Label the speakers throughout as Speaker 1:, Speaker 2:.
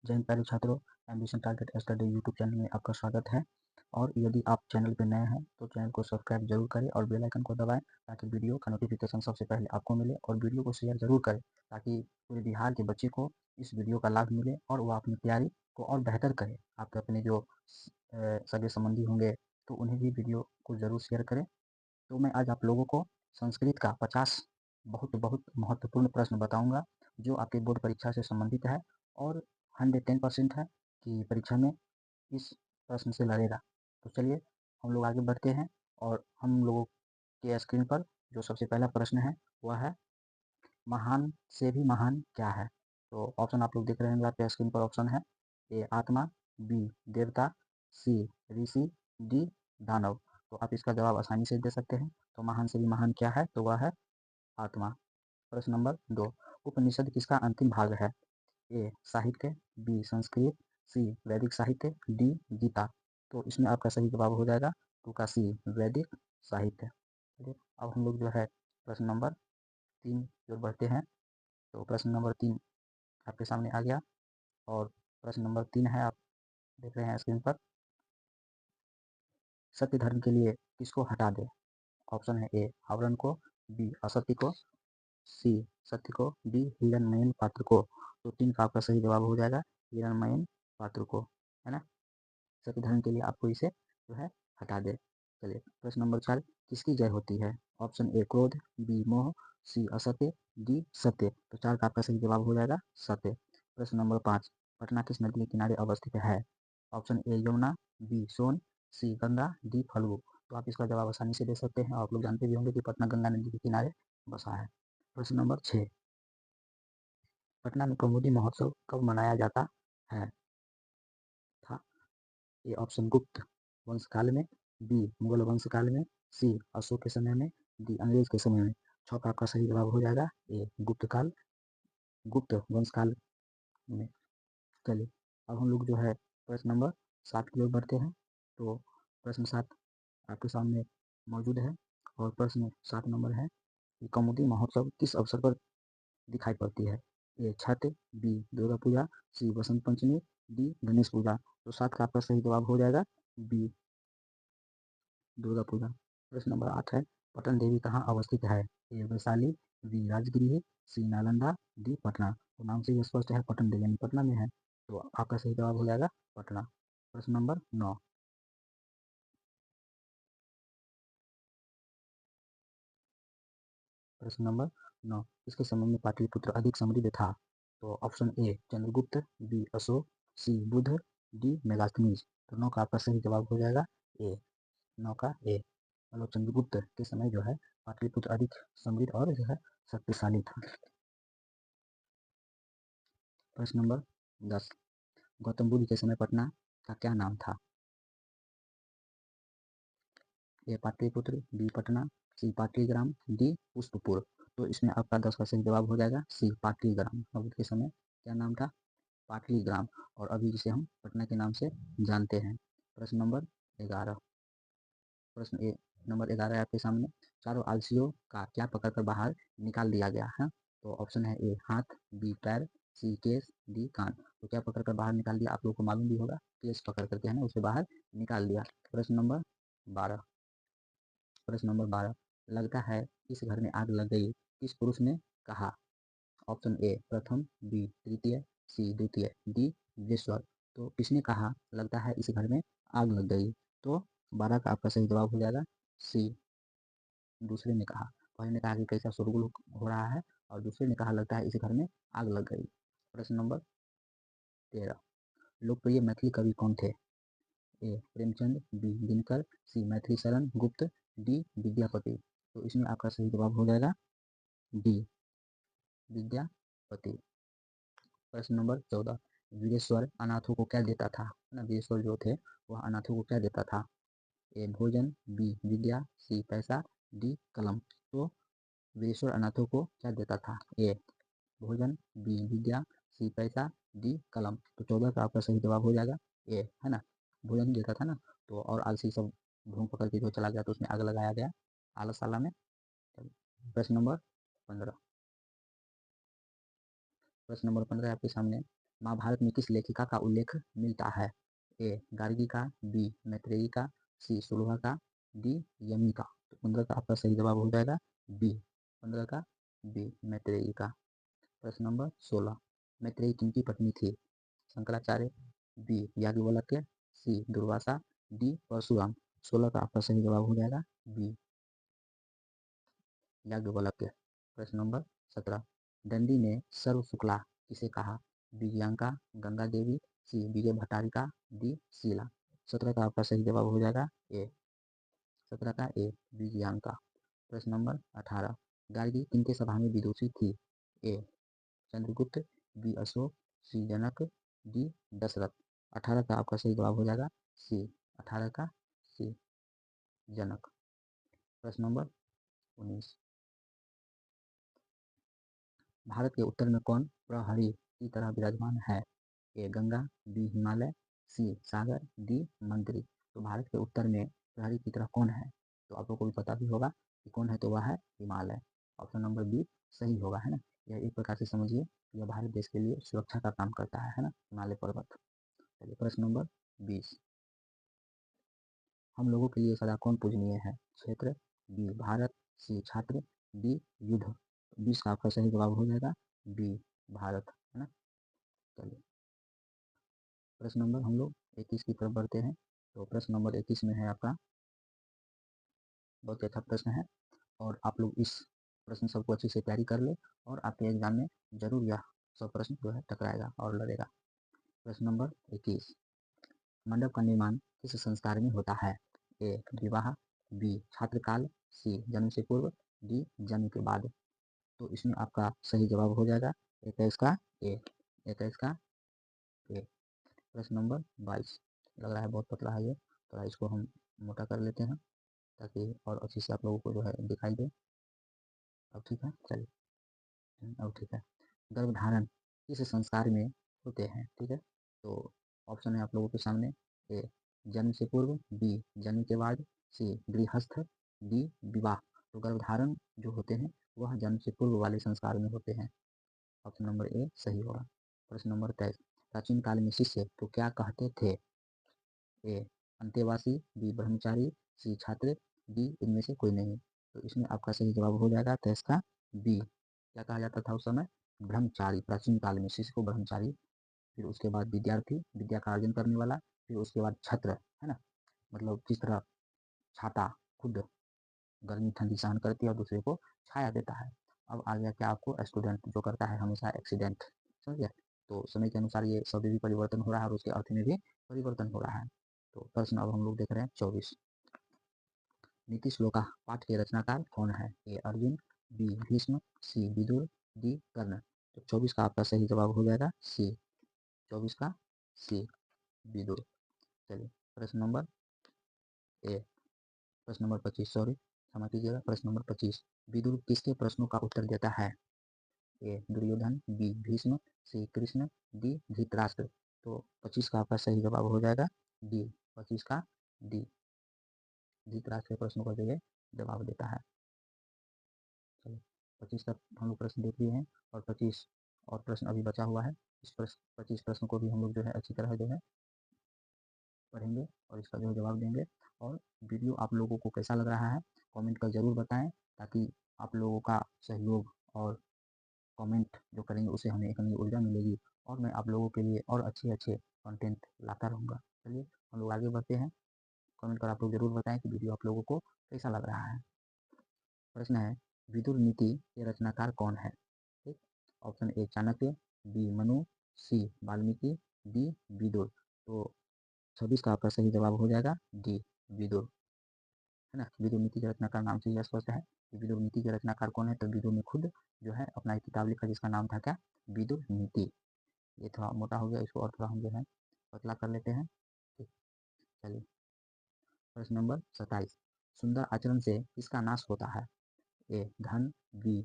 Speaker 1: जय हिंद प्यारे छात्रों, ambition target study YouTube channel में आपका स्वागत है। और यदि आप चैनल पर नए हैं तो चैनल को सब्सक्राइब जरूर करें और बेल आइकन को दबाएं ताकि वीडियो का नोटिफिकेशन सबसे पहले आपको मिले। और वीडियो को शेयर जरूर करें ताकि पूरे बिहार के बच्चे को इस वीडियो का लाभ मिले और वह अपनी तैयारी को और बेहतर करे। आपके अपने जो सगे संबंधी होंगे तो उन्हें भी वीडियो को जरूर शेयर करें। तो मैं आज आप लोगों को संस्कृत का 50 बहुत बहुत महत्वपूर्ण प्रश्न बताऊंगा जो आपके बोर्ड परीक्षा से संबंधित है और 110% है कि परीक्षा में इस प्रश्न से लड़ेगा। तो चलिए हम लोग आगे बढ़ते हैं और हम लोगों के स्क्रीन पर जो सबसे पहला प्रश्न है वह है महान से भी महान क्या है। तो ऑप्शन आप लोग देख रहे हैं आपके स्क्रीन पर। ऑप्शन है ए आत्मा, बी देवता, सी ऋषि, डी दानव। तो आप इसका जवाब आसानी से दे सकते हैं। तो महान से भी महान क्या है, तो वह है आत्मा। प्रश्न नंबर 2, उपनिषद किसका अंतिम भाग है। ए साहित्य, बी संस्कृत, सी वैदिक साहित्य, डी गीता। तो इसमें आपका सही जवाब हो जाएगा टू का सी वैदिक साहित्य। अब हम लोग जो है प्रश्न नंबर 3 की ओर बढ़ते हैं। तो प्रश्न नंबर 3 आपके सामने आ गया और प्रश्न नंबर 3 है, आप देख रहे हैं स्क्रीन पर। सत्य धर्म के लिए किसको हटा दे। ऑप्शन है ए आवरण को, बी असत्य को, सी सत्य को, डी हिरणमयन पात्र को। तो 3 का आपका सही जवाब हो जाएगा हिरणमयन पात्र को, है ना। सत्य धर्म के लिए आपको इसे जो है हटा दे। चलिए प्रश्न नंबर 4, किसकी जय होती है। ऑप्शन ए क्रोध, बी मोह, सी असत्य, डी सत्य। तो 4 का आपका सही जवाब हो जाएगा सत्य। प्रश्न नंबर 5, पटना किस नदी के किनारे अवस्थित है। Option A Yamuna, B Son, C Ganga, D Falgu. तो आप इसका जवाब आसानी से दे सकते हैं। आप लोग जानते भी होंगे कि पटना गंगा नदी के किनारे बसा है। प्रश्न नंबर 6, पटना में कौमुदी महोत्सव कब मनाया जाता है। था ए ऑप्शन गुप्त वंश काल में, बी मुगल वंश काल में, सी अशोक के समय में, डी अंग्रेज के समय में। 6 का आपका सही जवाब हो जाएगा ए गुप्त काल, गुप्त वंश काल में। चलिए अब हम लोग जो है प्रश्न नंबर 7 की ओर बढ़ते हैं। तो प्रश्न 7 आपके सामने मौजूद है और प्रश्न 7 नंबर है कि कौमुदी महोत्सव किस अवसर पर दिखाई पड़ती है। ए छठ, बी दुर्गा पूजा, सी बसंत पंचमी, डी गणेश पूजा। तो 7 का आपका सही जवाब हो जाएगा बी दुर्गा पूजा। प्रश्न नंबर 8 है, पटन देवी कहाँ अवस्थित है। ए वैशाली, बी राजगृह, सी नालंदा, डी पटना। तो नाम से ही स्पष्ट है पटन देवी पटना में है। तो आपका सही जवाब हो जाएगा पटना। प्रश्न नंबर 9, प्रश्न नंबर 9, किसके समय में पाटलिपुत्र अधिक समृद्ध था। तो option A Chandragupta, B Ashoka, C Budh, D Megasthenes. तो 9 का आपका सही जवाब हो जाएगा ए, 9 का ए, मतलब चंद्रगुप्त के समय जो है पाटलिपुत्र अधिक समृद्ध और जो है शक्तिशाली था। प्रश्न नंबर 10, गौतम बुद्ध के समय पटना का क्या नाम था। ए पाटलिपुत्र, बी पटना, सी पाटलीग्राम, डी पुष्पपुर। तो इसमें आपका 10 का सही जवाब हो जाएगा सी पाटलीग्राम। बुद्ध के समय क्या नाम था, पाटलीग्राम, और अभी जिसे हम पटना के नाम से जानते हैं। प्रश्न नंबर 11, प्रश्न नंबर 11 है आपके सामने, चारों आलसियों का क्या पकड़कर बाहर निकाल दिया गया है। तो ऑप्शन है ए हाथ, बी पैर, सी केस, डी कान। तो क्या पकड़कर बाहर निकाल दिया, आप लोगों को मालूम भी होगा, केस पकड़ करके है ना उसे बाहर निकाल दिया। प्रश्न नंबर 12, प्रश्न नंबर 12, लगता है इस घर में आग लग गई, किस पुरुष ने कहा। ऑप्शन ए प्रथम, बी तृतीय, सी द्वितीय, डी विश्वर। तो किसने कहा लगता है इस घर में आग लग गई। तो 12 का आपका सही जवाब हो जाएगा सी, दूसरे ने कहा। पहले ने कहा कि कैसा शोरगुल हो रहा है और दूसरे ने कहा लगता है इस घर में आग लग गई। प्रश्न नंबर 13, लोकप्रिय मैथिली कवि कौन थे। ए प्रेमचंद, बी दिनकर, सी मैथिली शरण गुप्त, डी विद्यापति। तो इसमें आपका सही जवाब हो जाएगा डी विद्यापति। प्रश्न नंबर 14, वीरेश्वर अनाथों को क्या देता था, है ना, वीरेश्वर जो थे वह अनाथों को क्या देता था। ए भोजन, बी विद्या, सी पैसा, डी कलम। तो वीरेश्वर अनाथों को क्या देता था। ए भोजन, बी विद्या, सी पैसा, डी कलम। तो 14 का आपका सही जवाब हो जाएगा ए, है ना, भोजन देता था ना। तो और आलसी सब भूख पकड़ के जो चला गया तो उसमें आग लगाया गया आलसशाला में। प्रश्न नंबर 15, प्रश्न नंबर 15 आपके सामने, महाभारत में किस लेखिका का उल्लेख मिलता है? ए गार्गी का, बी मैत्रेयी का, सी सुलभा का, डी यमी का। तो 15 का आपका सही जवाब हो जाएगा बी। 15 का बी मैत्रेयी का। प्रश्न नंबर 16, मैत्रेयी किनकी पत्नी थी? शंकराचार्य, बी याज्ञवल्क्य, सी दुर्वासा, डी परशुराम। 16 का आपका सही जवाब हो जाएगा बी याज्ञवल्क्य। प्रश्न नंबर 17, दंडी ने सर्व शुक्ला किसे कहा? विजयांका, गंगा देवी, सी विजय भट्टारिका, डी शीला। 17 का आपका सही जवाब हो जाएगा ए। 17 का ए विजयांका। प्रश्न नंबर 18, गार्गी किनके सभा में विदुषी थी? ए चंद्रगुप्त, बी अशोक, सी जनक, डी दशरथ। 18 का आपका सही जवाब हो जाएगा सी। 18 का सी जनक। प्रश्न नंबर 19, भारत के उत्तर में कौन प्रहरी की तरह विराजमान है? ए गंगा, बी हिमालय, सी सागर, डी मंत्री। तो भारत के उत्तर में प्रहरी की तरह कौन है? तो आप लोग को भी पता भी होगा कि कौन है, तो वह है हिमालय। ऑप्शन नंबर बी सही होगा, है ना। यह एक प्रकार से समझिए यह भारत देश के लिए सुरक्षा का काम करता है ना, हिमालय पर्वत। चलिए प्रश्न नंबर 20, हम लोगों के लिए सदा कौन पूजनीय है? क्षेत्र, बी भारत, सी छात्र, डी युद्ध। 20 का आपका सही जवाब हो जाएगा बी भारत, है ना। चलिए प्रश्न नंबर हम लोग 21 की तरफ बढ़ते हैं। तो प्रश्न नंबर 21 में है आपका, बहुत अच्छा प्रश्न है और आप लोग इस प्रश्न सबको अच्छे से तैयारी कर ले और आपके एग्जाम में जरूर यह सब प्रश्न जो है टकराएगा और लड़ेगा। प्रश्न नंबर 21, मंडप का निर्माण किस संस्कार में होता है? ए विवाह, बी छात्रकाल, सी जन्म से पूर्व, डी जन्म के बाद। तो इसमें आपका सही जवाब हो जाएगा 21 का ए। 21 का ए। प्रश्न नंबर 22, लग रहा है बहुत पतला है ये, तो इसको हम मोटा कर लेते हैं ताकि और अच्छे से आप लोगों को जो है दिखाई दे। अब ठीक है, चलिए अब ठीक है। गर्भधारण किस संस्कार में होते हैं? ठीक है, तो ऑप्शन है आप लोगों के सामने, ए जन्म से पूर्व, बी जन्म के बाद, सी गृहस्थ, डी विवाह। तो गर्भधारण जो होते हैं वह जन्म से पूर्व वाले संस्कार में होते हैं। ऑप्शन नंबर ए सही होगा। प्रश्न नंबर 23, प्राचीन काल में शिष्य तो क्या कहते थे? ए अंतेवासी, बी ब्रह्मचारी, सी छात्र, डी इनमें से कोई नहीं। तो इसमें आपका सही जवाब हो जाएगा 23 का बी। क्या कहा जाता था उस समय? ब्रह्मचारी। प्राचीन काल में शिष्य को ब्रह्मचारी, फिर उसके बाद विद्यार्थी, विद्या का अर्जन करने वाला, फिर उसके बाद छत्र, है ना, मतलब किस तरह छाता खुद गर्मी ठंडी सहन करती है और दूसरे को छाया देता है। अब आ गया क्या आपको, स्टूडेंट जो करता है हमेशा एक्सीडेंट। समझ गया। तो समय के अनुसार ये शब्द भी परिवर्तन हो रहा है और उसके अर्थ में भी परिवर्तन हो रहा है। तो प्रश्न अब हम लोग देख रहे हैं 24, नीति श्लोका पाठ के रचनाकार कौन है? ए अर्जुन, बी भीष्म, सी विदुर, डी कर्ण। तो 24 का आपका सही जवाब हो जाएगा सी। 24 का सी विदुर। चलिए प्रश्न नंबर ए प्रश्न नंबर 25, सॉरी क्षमा कीजिएगा, प्रश्न नंबर 25, विदुर किसके प्रश्नों का उत्तर देता है? ए दुर्योधन, बी भीष्म, सी कृष्ण, डी धृतराष्ट्र। तो 25 का आपका सही जवाब हो जाएगा डी। 25 का डी धृतराष्ट्र के प्रश्नों का जो है जवाब देता है। चलिए 25 तक हम लोग प्रश्न देख लिए हैं और 25 और प्रश्न अभी बचा हुआ है। इस 25 प्रश्न को भी हम लोग जो है अच्छी तरह जो है पढ़ेंगे और इसका जो है जवाब देंगे। और वीडियो आप लोगों को कैसा लग रहा है कमेंट कर ज़रूर बताएं, ताकि आप लोगों का सहयोग और कमेंट जो करेंगे उससे हमें एक नई ऊर्जा मिलेगी और मैं आप लोगों के लिए और अच्छे अच्छे कंटेंट लाता रहूँगा। चलिए हम लोग आगे बढ़ते हैं। कमेंट कर आप लोग ज़रूर बताएं कि वीडियो आप लोगों को कैसा लग रहा है। प्रश्न है, विदुर नीति के रचनाकार कौन है? ठीक, option A Chanakya, B Manu, C Valmiki, D Vidur. तो 26 का आपका सही जवाब हो जाएगा डी विदुर, है ना। विदुर नीति के रचनाकार नाम से ही स्पष्ट है कि विदुर नीति के रचनाकार कौन है। तो विदुर ने खुद जो है अपना एक किताब लिखा जिसका नाम था क्या, विदुर नीति। ये थोड़ा मोटा हो गया, इसको और थोड़ा हम जो है पतला कर लेते हैं। ठीक, चलिए प्रश्न नंबर 27, सुंदर आचरण से किसका नाश होता है? ए धन, बी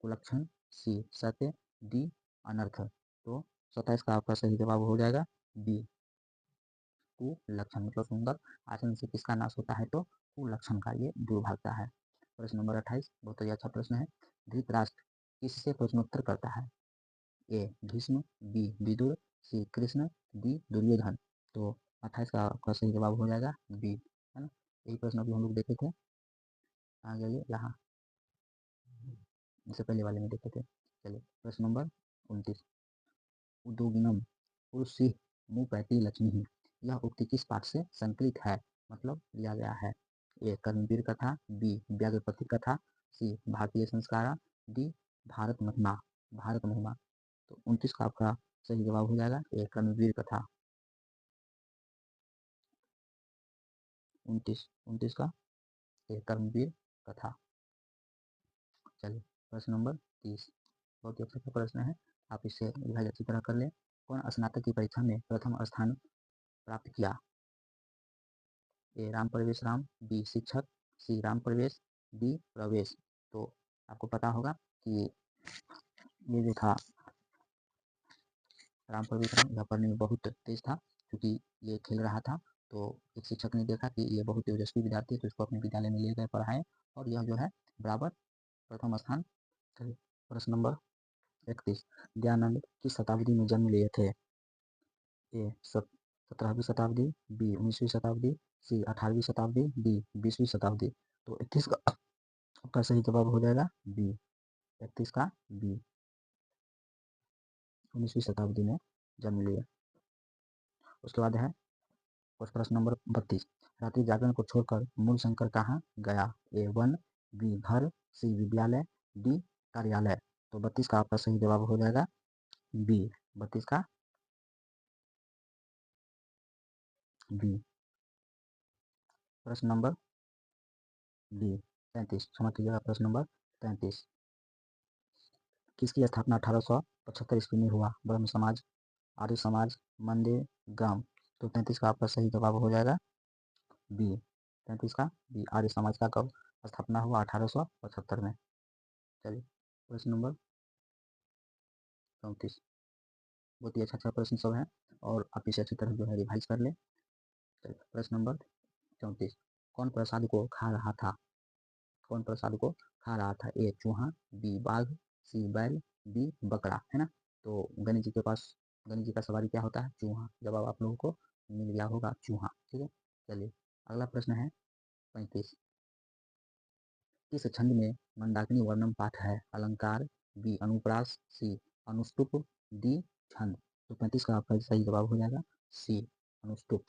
Speaker 1: कुलक्षण, सी सत्य, डी अनर्थ। तो 27 का आपका सही जवाब हो जाएगा बी कुलक्षण, मतलब सुंदर आचरण से किसका नाश होता है? तो कुलक्षण का ये दूर भागता है। प्रश्न नंबर 28, बहुत ही अच्छा प्रश्न है, धृतराष्ट्र किससे प्रश्नोत्तर करता है? ए भीष्म, बी विदुर, सी कृष्ण, डी दुर्योधन। तो 28 का आपका सही जवाब हो जाएगा बी, है ना। यही प्रश्न अभी हम लोग देखे थे, आ जाइए यहाँ, इससे पहले वाले में देखे थे। चलिए प्रश्न नंबर 29, उद्योगिनम पुरुषि मुपैति लक्ष्मी, यह उक्ति किस पाठ से संकलित है, मतलब लिया गया है। ए कर्मवीर कथा, बी व्याघ्रपति कथा, सी भारतीय संस्कारा, डी भारत महिमा। भारत महिमा। तो 29 का आपका सही जवाब हो जाएगा ए कर्मवीर कथा। 29 का ए कर्मवीर कथा। चलिए प्रश्न नंबर 30, बहुत ही अच्छा प्रश्न है, आप इसे रिवाइज अच्छी तरह कर लें। कौन स्नातक की परीक्षा में प्रथम स्थान प्राप्त किया। ए राम प्रवेश राम, बी शिक्षक, सी राम प्रवेश, डी प्रवेश। तो आपको पता होगा कि ये जो था राम प्रवेश राम, यह पढ़ने में बहुत तेज था, क्योंकि ये खेल रहा था। तो एक शिक्षक ने देखा कि ये बहुत तेजस्वी विद्यार्थी है, तो इसको अपने विद्यालय में ले गए पढ़ाएं, और यह जो है बराबर प्रथम स्थान। चलिए प्रश्न नंबर 31, दयानंद किस शताब्दी में जन्म लिए थे। ए 17वीं शताब्दी, बी 19वीं शताब्दी, सी 18वीं शताब्दी, डी 20वीं शताब्दी। तो 31 का आपका सही जवाब हो जाएगा बी, 31 का बी, 19वीं शताब्दी में जन्म लिए। उसके बाद है प्रश्न नंबर 32, रात्रि जागरण को छोड़कर मूल शंकर कहाँ गया। ए वन, बी घर, सी विद्यालय, डी कार्यालय। तो 32 का आपका सही जवाब हो जाएगा बी, 32 का बी। प्रश्न नंबर डी 33, क्षमा कीजिएगा, प्रश्न नंबर 33, किसकी स्थापना 1875 ईस्वी में हुआ। ब्रह्म समाज, आर्य समाज, मंदिर, ग्राम। तो 33 का आपका सही जवाब हो जाएगा बी, 33 का बी, आर्य समाज का कब स्थापना हुआ 1875 में। चलिए प्रश्न नंबर 34, बहुत ही अच्छा प्रश्न सब है, और आप इसे अच्छी तरह जो है रिवाइज कर ले। चलिए प्रश्न नंबर 34, कौन प्रसाद को खा रहा था। कौन प्रसाद को खा रहा था। ए चूहा, बी बाघ, सी बैल, डी बकरा, है ना। तो गणेश जी के पास, गणेश जी का सवारी क्या होता है, चूहा। जवाब आप लोगों को मिल गया होगा चूहा, ठीक है। चलिए अगला प्रश्न है 35, किस छंद में मंदाकिनी वर्णम पाठ है। अलंकार, बी अनुप्रास, सी अनुष्टुप, डी छंद। तो 35 का आपका सही जवाब हो जाएगा सी अनुष्टुप।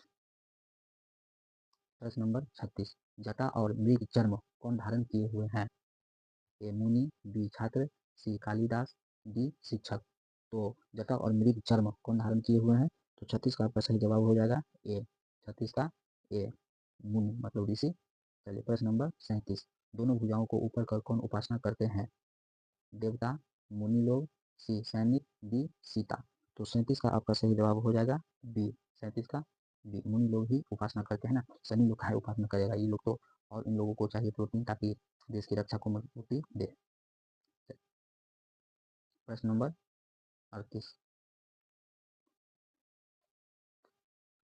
Speaker 1: प्रश्न नंबर 36, जटा और मृग चर्म कौन धारण किए हुए हैं। ए मुनि, बी छात्र, सी कालिदास, डी शिक्षक। तो जटा और मृग चर्म कौन धारण किए हुए हैं। तो 36 का आपका सही जवाब हो जाएगा ए, 36 का ए मुनि मतलब ऋषि। चलिए प्रश्न नंबर 37, दोनों भुजाओं को ऊपर कर कौन उपासना करते हैं। देवता, मुनि लोग, सी सैनिक, डी सीता। तो 37 का आपका सही जवाब हो जाएगा बी, 37 का बी, मुनि लोग ही उपासना करते हैं ना, सैनिक लोग काहे उपासना करेगा, ये लोग तो, और इन लोगों को चाहिए प्रोटीन ताकि देश की रक्षा को मजबूती दे। प्रश्न नंबर 38,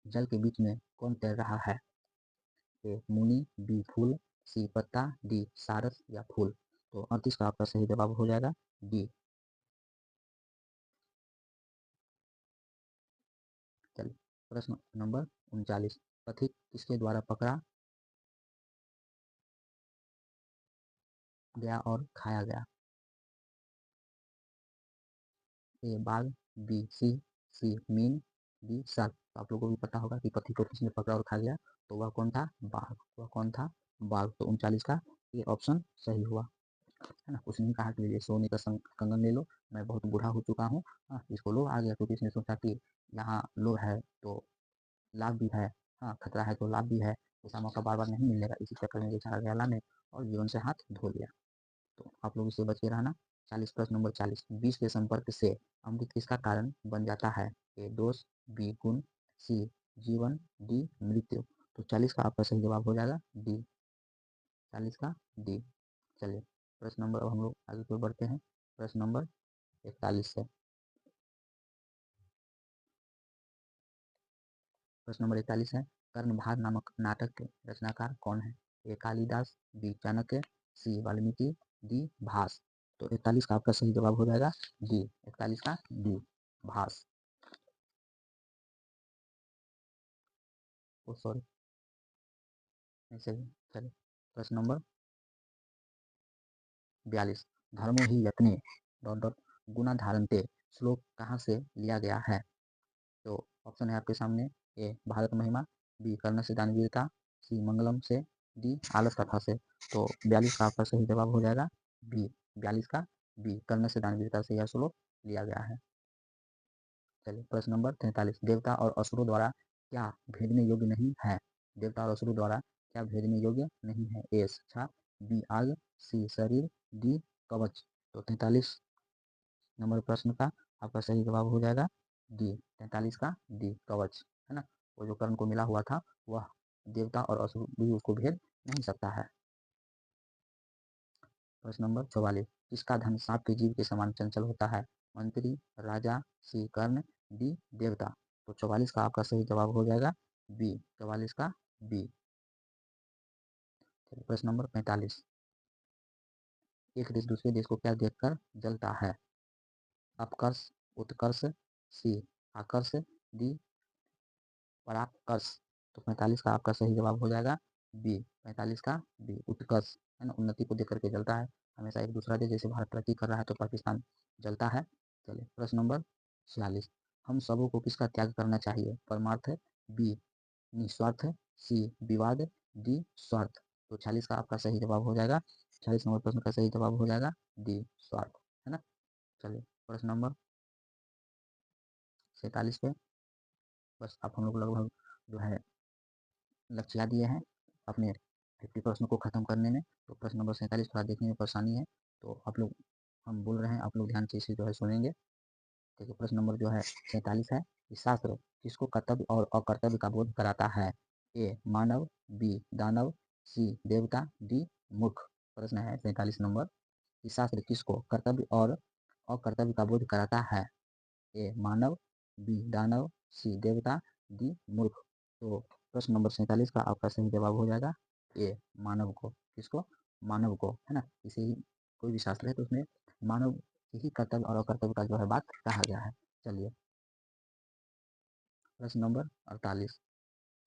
Speaker 1: जल के बीच में कौन तैर रहा है। ए मुनि, बी फूल, सी पत्ता, डी सारस या फूल। तो 38 का आपका सही जवाब हो जाएगा डी। चलिए प्रश्न नंबर 39, पथिक किसके द्वारा पकड़ा गया और खाया गया। ए बाघ, बी सिंह, सी मीन, डी सर्प। तो आप लोगों को भी पता होगा कि पथिक को किसने पकड़ा और खा गया, तो वह कौन था, बाघ। वह कौन था, बाघ। तो 39 का ये ऑप्शन सही हुआ, है ना। उसने कहा कि ये सोने का कंगन ले लो, मैं बहुत बूढ़ा हो चुका हूँ, हाँ इसको लो, आ गया, क्योंकि इसने सोचा कि यहाँ लो है तो लाभ भी है, हाँ खतरा है तो लाभ भी है, ऐसा मौका बार बार नहीं मिलेगा, इसी चक्कर में बेचारा गया लाने और जीवन से हाथ धो लिया। तो आप लोग इससे बच के रहना। 40, प्रश्न नंबर 40, विष के संपर्क से अमृत किसका कारण बन जाता है। ए दोष, बी गुण, सी जीवन, डी मृत्यु। तो 40 का आपका सही जवाब हो जाएगा डी, 40 का डी। चलिए प्रश्न नंबर, हम लोग आगे को बढ़ते हैं, प्रश्न नंबर 41 से। प्रश्न नंबर 41 है, कर्णभाग नामक नाटक के रचनाकार कौन है। ए कालिदास, बी चाणक्य, सी वाल्मीकि, डी भास। तो 41 का आपका सही जवाब हो जाएगा डी, 41 का डी भास। सॉरी, ऐसे ही। चलिए प्रश्न नंबर 42, धर्मो ही यत्ने डॉट डॉट गुना धारन्ते श्लोक कहाँ से लिया गया है? तो ऑप्शन है आपके सामने, ए भारत महिमा, बी कर्ण से दानवीरता, सी मंगलम से, डी आलस कथा से। तो 42 का आपका सही जवाब हो जाएगा बी, 42 का बी, कर्ण से दानवीरता से यह श्लोक लिया गया है। चलिए प्रश्न नंबर 43, देवता और असुरों द्वारा क्या भेदने योग्य नहीं है? देवता और असुरों द्वारा क्या भेदने योग्य नहीं है? ए शिक्षा, बी आग, सी शरीर, डी कवच। तो 43 नंबर प्रश्न का आपका सही जवाब हो जाएगा डी, 43 का डी कवच, है ना। वो जो कर्ण को मिला हुआ था वह देवता और असुर भी उसको भेद नहीं सकता है। प्रश्न नंबर 44, किसका धन सांप के जीव के समान चंचल होता है? मंत्री, राजा, सी कर्ण, डी देवता। तो 44 का आपका सही जवाब हो जाएगा बी, 44 का बी। प्रश्न नंबर 45, एक देश दूसरे देश को क्या देखकर जलता है? अपकर्ष, उत्कर्ष, सी आकर्ष, डी पराकर्ष। तो 45 का आपका सही जवाब हो जाएगा बी, 45 का बी उत्कर्ष, है ना। उन्नति को देख करके जलता है हमेशा एक दूसरा देश, जैसे भारत तरक्की कर रहा है तो पाकिस्तान जलता है। चलिए प्रश्न नंबर 46, हम सबों को किसका त्याग करना चाहिए? परमार्थ, बी निस्वार्थ, सी विवाद, डी स्वार्थ। तो 46 का आपका सही जवाब हो जाएगा, 46 नंबर प्रश्न का सही जवाब हो जाएगा डी स्वार्थ, है ना। चलिए प्रश्न नंबर 47 पे बस आप हम लोग लगभग जो है लक्ष्य दिए हैं अपने 50 प्रश्नों को खत्म करने में। तो प्रश्न नंबर 47 थोड़ा देखने में परेशानी है, तो आप लोग हम बोल रहे हैं, आप लोग ध्यान से इसे जो है सुनेंगे। देखिए प्रश्न नंबर जो है 47 है, इस शास्त्र किसको कर्तव्य और अकर्तव्य का बोध कराता है? ए मानव, बी दानव, सी देवता, डी मूर्ख। प्रश्न है 47 नंबर, इस शास्त्र किसको कर्तव्य और अकर्तव्य का बोध कराता है? ए मानव, बी दानव, सी देवता, डी मूर्ख। तो प्रश्न नंबर 47 का आपका सही जवाब हो जाएगा ए मानव को। किसको? मानव को, है ना। इसे ही कोई भी शास्त्र है तो उसमें मानव ही कर्तव्य और अकर्तव्य का जो है बात कहा गया है। चलिए प्रश्न नंबर 48,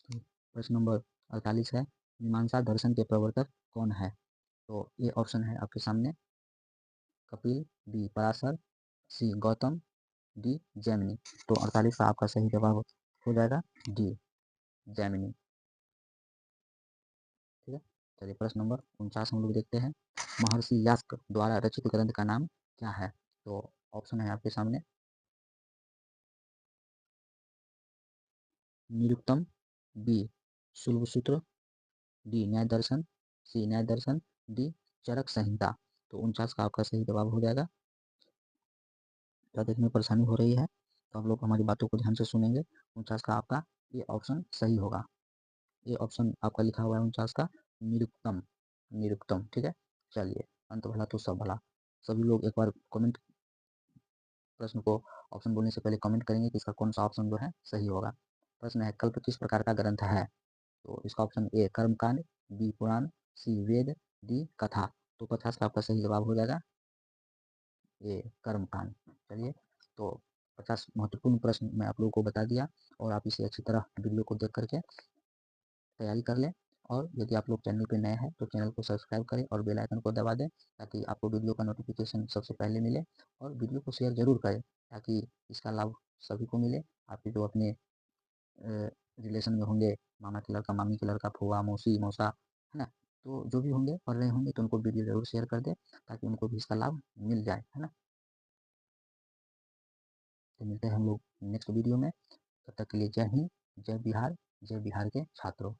Speaker 1: प्रश्न नंबर 48 है, मीमांसा दर्शन के प्रवर्तक कौन है? तो ये ऑप्शन है आपके सामने, कपिल, बी पराशर, सी गौतम, डी जैमिनी। तो 48 का आपका सही जवाब हो जाएगा डी जैमिनी, ठीक है। चलिए प्रश्न नंबर 49 हम लोग देखते हैं, महर्षि यास्क द्वारा रचित ग्रंथ का नाम क्या है? तो ऑप्शन है आपके सामने, निरुक्तम, बी शुल्बसूत्र, डी न्याय दर्शन, सी न्याय दर्शन, डी चरक संहिता। तो 49 का आपका सही जवाब हो जाएगा। क्या देखने में परेशानी हो रही है तो आप लोग हमारी बातों को ध्यान से सुनेंगे। 49 का आपका ये ऑप्शन सही होगा, ये ऑप्शन आपका लिखा हुआ है 49 का निरुक्तम, निरुक्तम, ठीक है। चलिए अंत भला तो सब भला, सभी लोग एक बार कमेंट, प्रश्न को ऑप्शन बोलने से पहले कमेंट करेंगे कि इसका कौन सा ऑप्शन जो है सही होगा। प्रश्न है, कल्प किस प्रकार का ग्रंथ है? तो इसका ऑप्शन ए कर्मकांड, बी पुराण, सी वेद, डी कथा। तो 50 का आपका सही जवाब हो जाएगा ये कर्मकांड। चलिए तो 50 महत्वपूर्ण प्रश्न मैं आप लोगों को बता दिया, और आप इसे अच्छी तरह वीडियो को देख करके तैयारी कर लें। और यदि आप लोग चैनल पे नए हैं तो चैनल को सब्सक्राइब करें और बेल आइकन को दबा दें, ताकि आपको वीडियो का नोटिफिकेशन सबसे पहले मिले। और वीडियो को शेयर जरूर करें ताकि इसका लाभ सभी को मिले। आपके जो अपने रिलेशन में होंगे, मामा के लड़का, मामी के लड़का, फूआ, मौसी, मौसा, है ना, तो जो भी होंगे पढ़ रहे होंगे तो उनको वीडियो जरूर शेयर कर दें ताकि उनको भी इसका लाभ मिल जाए, है ना। तो मिलते हैं हम लोग नेक्स्ट वीडियो में, तब तक के लिए जय हिंद, जय बिहार, जय बिहार के छात्रों।